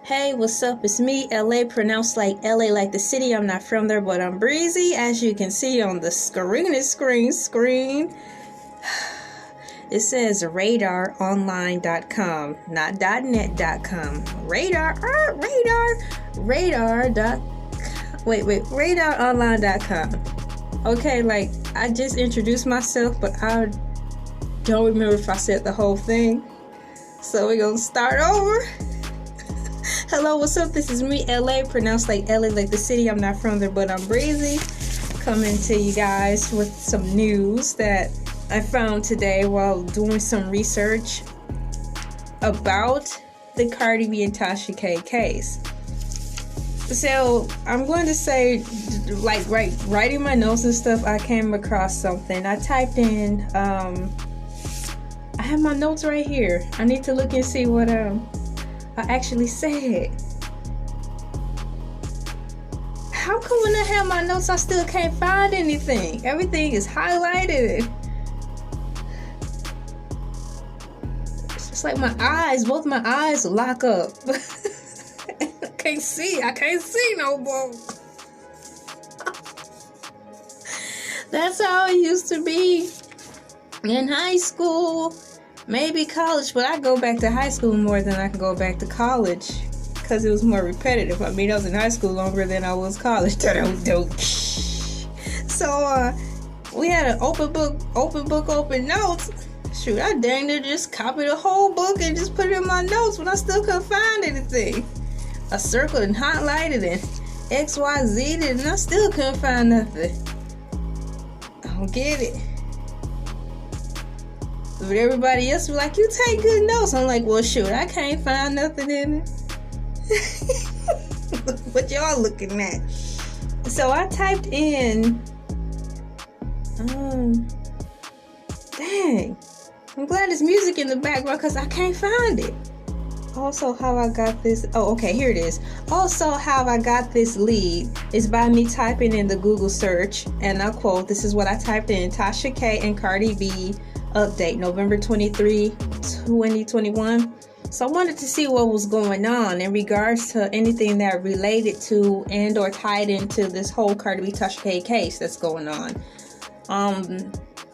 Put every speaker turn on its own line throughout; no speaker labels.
Hey, what's up? It's me, LA, pronounced like LA, like the city. I'm not from there, but I'm breezy. As you can see on the screen. It says radaronline.com, not .net.com. Radaronline.com. Okay, like, I just introduced myself, but I don't remember if I said the whole thing. So we're gonna start over. Hello, what's up? This is me, LA, pronounced like LA, like the city. I'm not from there, but I'm breezy. Coming to you guys with some news that I found today while doing some research about the Cardi B and Tasha K case. So I'm going to say, like, writing my notes and stuff, I came across something. I typed in, I have my notes right here. I need to look and see what I actually said. How come when I have my notes, I still can't find anything? Everything is highlighted. It's just like my eyes, both my eyes lock up. I can't see no more. That's how it used to be in high school. Maybe college, but I go back to high school more than I can go back to college because it was more repetitive. I mean, I was in high school longer than I was college. So we had an open notes. Shoot, I dang near just copied the whole book and just put it in my notes, but I still couldn't find anything. I circled and highlighted and XYZ'd it, and I still couldn't find nothing. I don't get it. But everybody else was like, you take good notes. I'm like, well, shoot, I can't find nothing in it. What y'all looking at? So I typed in, dang. I'm glad there's music in the background because I can't find it. Also, how I got this, oh, okay, here it is. Also, how I got this lead is by me typing in the Google search, and I'll quote, this is what I typed in: Tasha K and Cardi B update, November 23, 2021. So I wanted to see what was going on in regards to anything that related to and or tied into this whole Cardi B Tasha K case that's going on.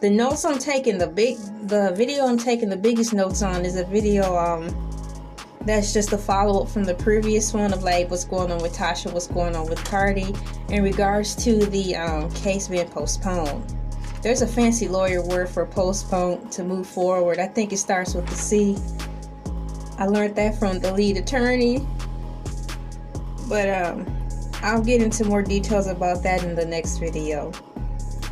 The notes I'm taking, the video I'm taking the biggest notes on is a video that's just a follow-up from the previous one of like what's going on with Tasha, what's going on with Cardi in regards to the case being postponed. There's a fancy lawyer word for postpone, to move forward. I think it starts with the C. I learned that from the lead attorney. But I'll get into more details about that in the next video.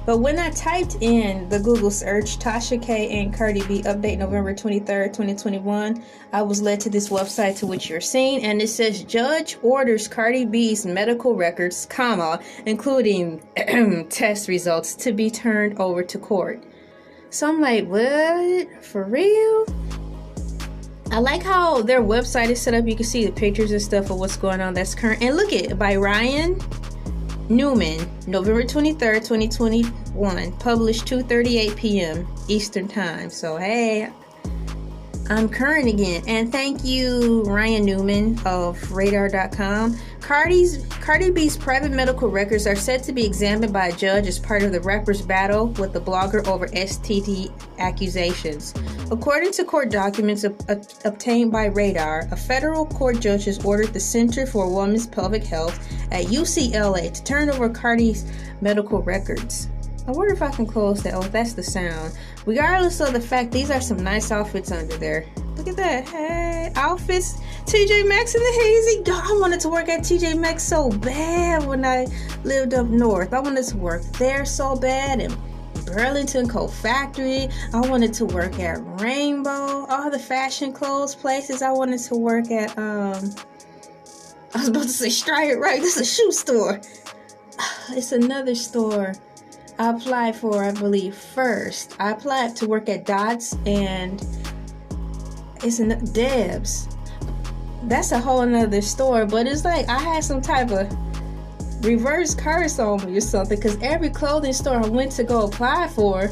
But when I typed in the Google search, Tasha K and Cardi B update November 23rd, 2021, I was led to this website to which you're seeing, and it says judge orders Cardi B's medical records, including test results, to be turned over to court. So I'm like, what? For real? I like how their website is set up. You can see the pictures and stuff of what's going on that's current. And look at it, by Ryan Newman, November 23rd, 2021, published 2:38 p.m. Eastern Time. So, hey, I'm current again. And thank you, Ryan Newman of radar.com. Cardi B's private medical records are set to be examined by a judge as part of the rapper's battle with the blogger over STD accusations. According to court documents obtained by Radar, a federal court judge has ordered the Center for Women's Pelvic Health at UCLA to turn over Cardi's medical records. I wonder if I can close that. Oh, that's the sound. Regardless of the fact, these are some nice outfits under there. Look at that. Hey, outfits. TJ Maxx and the Hazy. I wanted to work at TJ Maxx so bad when I lived up north. I wanted to work there so bad. And Burlington Coat Factory. I wanted to work at Rainbow. All the fashion clothes places. I wanted to work at, I was about to say Stride, right? This is a shoe store. It's another store I applied for, I believe, first. I applied to work at Dots, and it's Debs. That's a whole nother store, but it's like I had some type of reverse curse on me or something, because every clothing store I went to go apply for,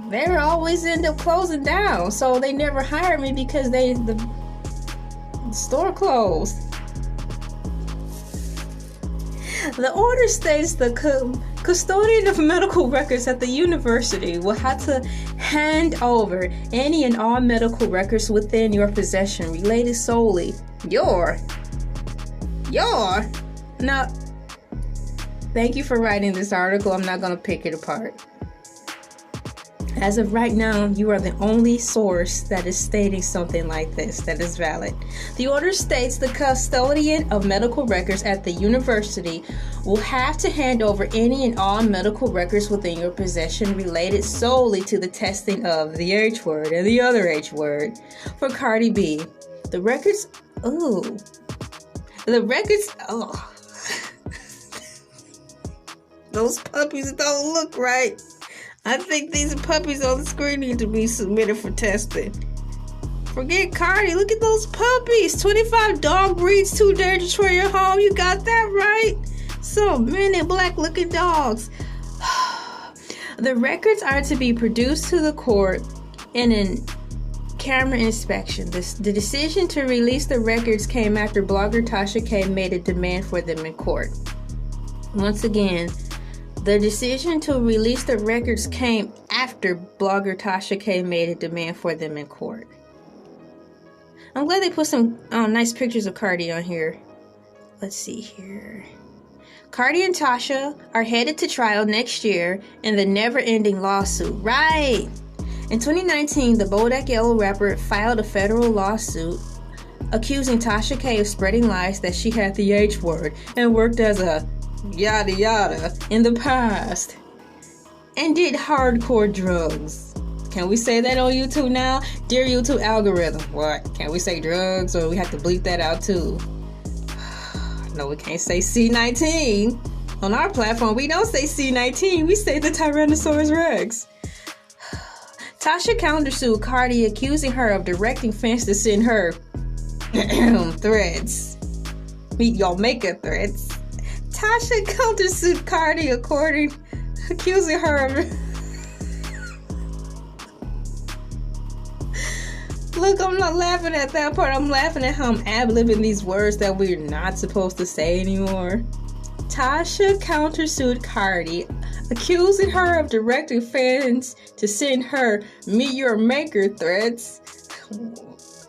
they were always end up closing down. So they never hired me because the The store closed. The order states the custodian of medical records at the university will have to hand over any and all medical records within your possession related solely your. Now, thank you for writing this article. I'm not going to pick it apart. As of right now, you are the only source that is stating something like this that is valid. The order states the custodian of medical records at the university will have to hand over any and all medical records within your possession related solely to the testing of the H word and the other H word for Cardi B. The records, those puppies don't look right. I think these puppies on the screen need to be submitted for testing. Forget Cardi. Look at those puppies. 25 dog breeds too dangerous for your home. You got that right? So many black looking dogs. The records are to be produced to the court in an camera inspection. The decision to release the records came after blogger Tasha K made a demand for them in court. Once again, the decision to release the records came after blogger Tasha K made a demand for them in court. I'm glad they put some nice pictures of Cardi on here. Let's see here. Cardi and Tasha are headed to trial next year in the never-ending lawsuit. Right! In 2019, the Bodak Yellow rapper filed a federal lawsuit accusing Tasha K of spreading lies that she had the H word and worked as a yada yada in the past and did hardcore drugs. Can we say that on YouTube now? Dear YouTube algorithm, what? Can we say drugs or we have to bleep that out too? No, we can't say C19. On our platform, we don't say C19, we say the Tyrannosaurus Rex. Tasha countersued Cardi, accusing her of directing fans to send her threats. Meet your makeup threats. Tasha countersued Cardi, accusing her of... Look, I'm not laughing at that part. I'm laughing at how I'm ad-libbing these words that we're not supposed to say anymore. Tasha countersued Cardi, accusing her of directing fans to send her meet your maker threats.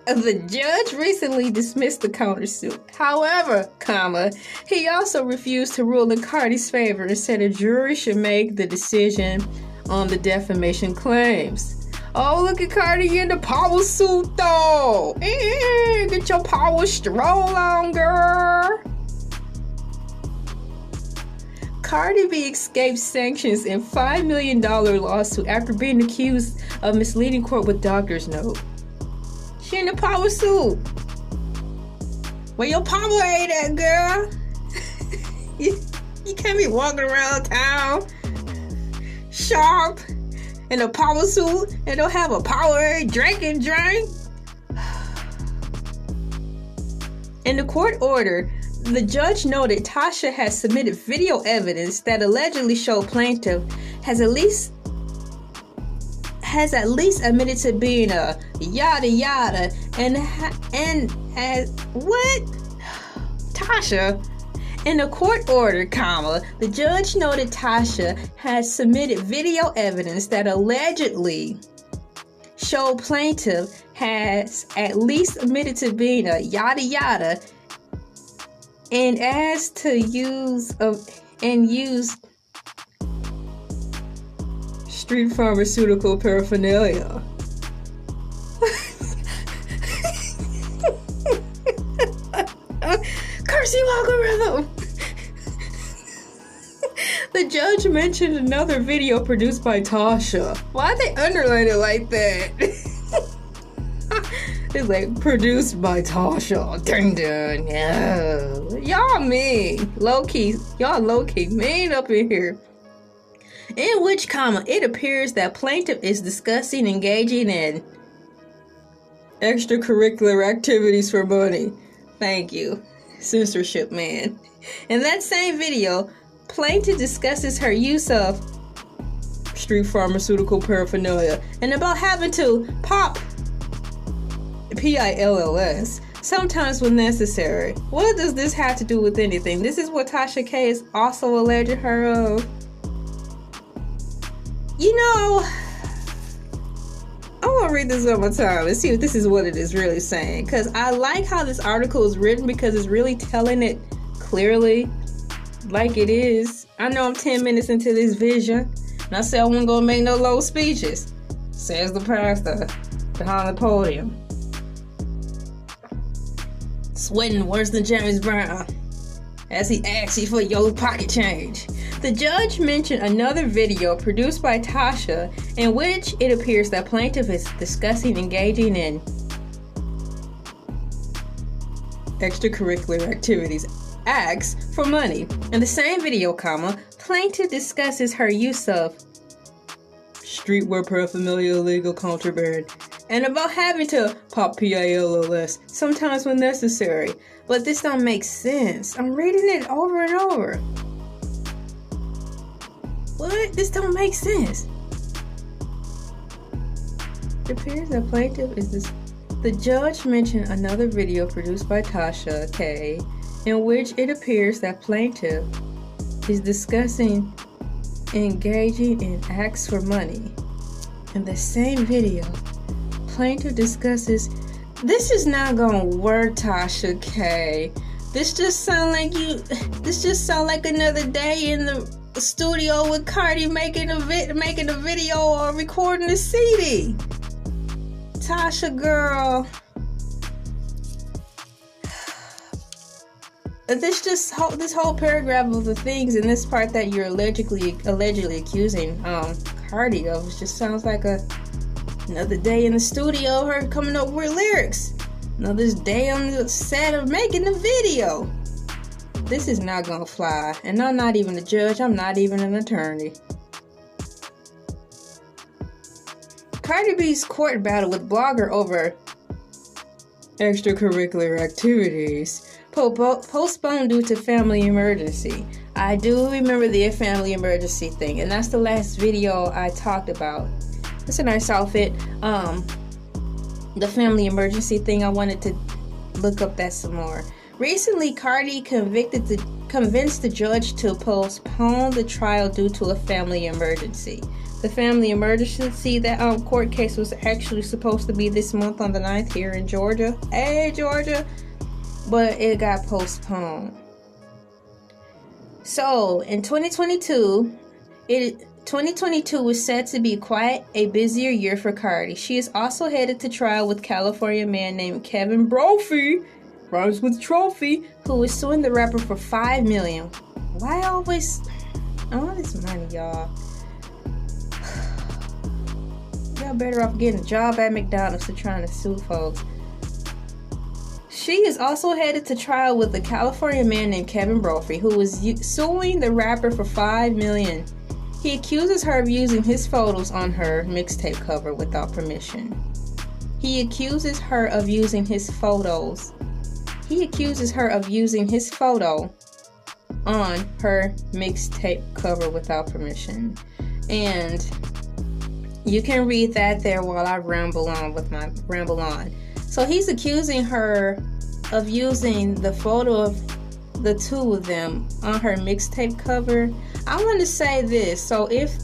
The judge recently dismissed the countersuit. However, he also refused to rule in Cardi's favor and said a jury should make the decision on the defamation claims. Oh, look at Cardi in the power suit, though. Get your power stroll on, girl. Cardi B escaped sanctions in $5 million lawsuit after being accused of misleading court with doctor's note. She in the power suit. Where your power ain't at, girl? you can't be walking around town sharp in a power suit and don't have a Powerade drink. In the court order, the judge noted Tasha has submitted video evidence that allegedly showed plaintiff has at least admitted to being a yada yada and as what? Tasha. In the court order, the judge noted Tasha has submitted video evidence that allegedly showed plaintiff has at least admitted to being a yada yada and as to use street pharmaceutical paraphernalia. Curse you, algorithm! The judge mentioned another video produced by Tasha. Why'd they underline it like that? It's like, produced by Tasha. Dun dun. No. Y'all mean. Low-key. Y'all low-key mean up in here. In which, it appears that plaintiff is discussing engaging in extracurricular activities for money. Thank you. Censorship man. In that same video, plaintiff discusses her use of street pharmaceutical paraphernalia and about having to pop pills, sometimes when necessary. What does this have to do with anything? This is what Tasha K is also alleging her of. You know, I want to read this one more time and see if this is what it is really saying. Because I like how this article is written because it's really telling it clearly like it is. I know I'm 10 minutes into this vision. And I said I wasn't going to make no long speeches. Says the pastor behind the podium. Sweating worse than James Brown as he asks you for your pocket change. The judge mentioned another video produced by Tasha in which it appears that plaintiff is discussing engaging in extracurricular activities, acts for money. In the same video, plaintiff discusses her use of streetwear paraphernalia, illegal contraband, and about having to pop pills sometimes when necessary. But this don't make sense. I'm reading it over and over. What? This don't make sense. It appears that plaintiff is this. The judge mentioned another video produced by Tasha K in which it appears that plaintiff is discussing engaging in acts for money. In the same video, plaintiff discusses. This is not gonna work, Tasha K. This just sound like another day in the studio with Cardi making a video or recording a CD. Tasha girl, this whole paragraph of the things in this part that you're allegedly accusing Cardi of just sounds like another day in the studio, her coming up with lyrics. Another day on the set of making the video. This is not gonna fly, and I'm not even a judge, I'm not even an attorney. Cardi B's court battle with blogger over extracurricular activities postponed due to family emergency. I do remember the family emergency thing, and that's the last video I talked about. It's a nice outfit. The family emergency thing, I wanted to look up that some more. Recently, Cardi convinced the judge to postpone the trial due to a family emergency. The family emergency, that court case was actually supposed to be this month on the 9th here in Georgia. Hey, Georgia! But it got postponed. So, in 2022, 2022 was said to be quite a busier year for Cardi. She is also headed to trial with California man named Kevin Brophy, rhymes with trophy, who is suing the rapper for $5 million. Why always all this money, y'all? Y'all better off getting a job at McDonald's than trying to sue folks. She is also headed to trial with a California man named Kevin Brophy, who is suing the rapper for $5 million. He accuses her of using his photos on her mixtape cover without permission. He accuses her of using his photo on her mixtape cover without permission. And you can read that there while I ramble on. So he's accusing her of using the photo of the two of them on her mixtape cover. I want to say this. So if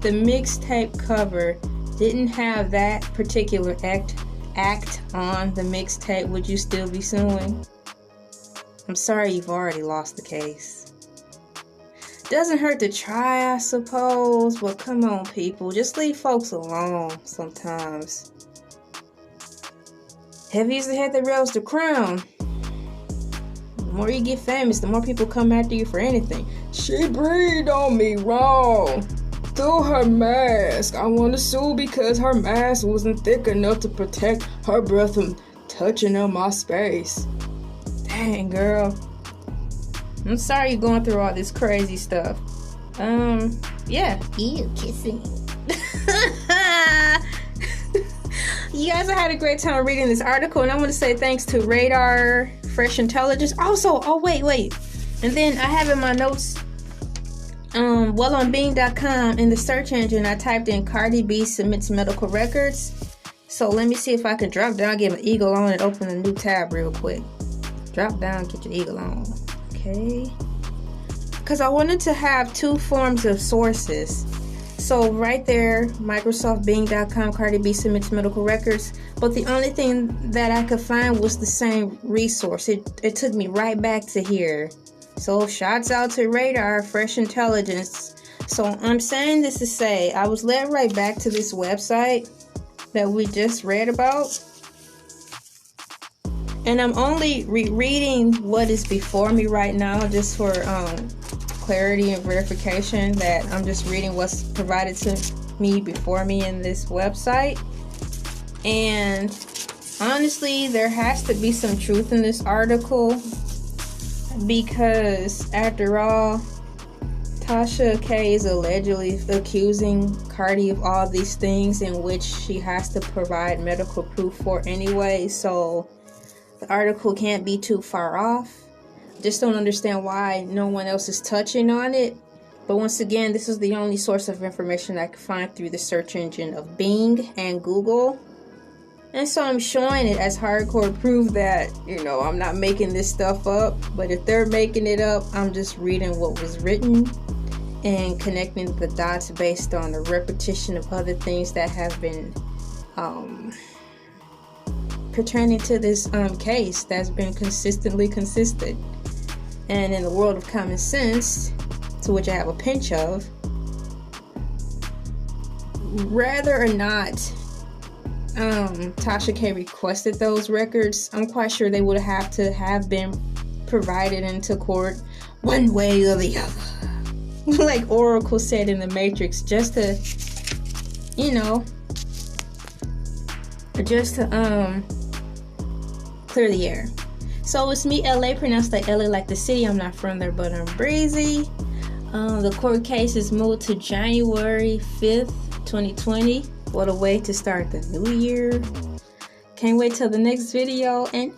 the mixtape cover didn't have that particular act on the mixtape, would you still be suing? I'm sorry, you've already lost the case. Doesn't hurt to try, I suppose, but come on, people, just leave folks alone sometimes. Heavy is the head that rails the crown. The more you get famous, the more people come after you for anything. She breathed on me wrong through her mask. I want to sue because her mask wasn't thick enough to protect her breath from touching on my space. Dang, girl. I'm sorry you're going through all this crazy stuff. Yeah. Ew, kissing. You guys, I had a great time reading this article, and I want to say thanks to Radar Fresh Intelligence. Also, wait. And then I have in my notes, on Bing.com, in the search engine, I typed in Cardi B submits medical records, So let me see if I can drop down, get my eagle on, and open a new tab real quick. Drop down, get your eagle on. Okay. Because I wanted to have two forms of sources. So right there, Microsoft Bing.com, Cardi B submits medical records. But the only thing that I could find was the same resource. It took me right back to here. So shouts out to Radar, Fresh Intelligence. So I'm saying this to say, I was led right back to this website that we just read about. And I'm only reading what is before me right now, just for clarity and verification, that I'm just reading what's provided to me before me in this website. And honestly, there has to be some truth in this article, because after all, Tasha K is allegedly accusing Cardi of all these things in which she has to provide medical proof for anyway, so the article can't be too far off. Just don't understand why no one else is touching on it. But once again, this is the only source of information I could find through the search engine of Bing and Google. And so I'm showing it as hardcore proof that, you know, I'm not making this stuff up. But if they're making it up, I'm just reading what was written and connecting the dots based on the repetition of other things that have been pertaining to this case that's been consistently consistent. And in the world of common sense, to which I have a pinch of, whether or not Tasha K requested those records, I'm quite sure they would have to have been provided into court one way or the other. Like Oracle said in the Matrix, just to, you know, just to clear the air. So it's me, LA, pronounced like LA like the city. I'm not from there, but I'm breezy. The court case is moved to January 5th, 2020. What a way to start the new year. Can't wait till the next video, and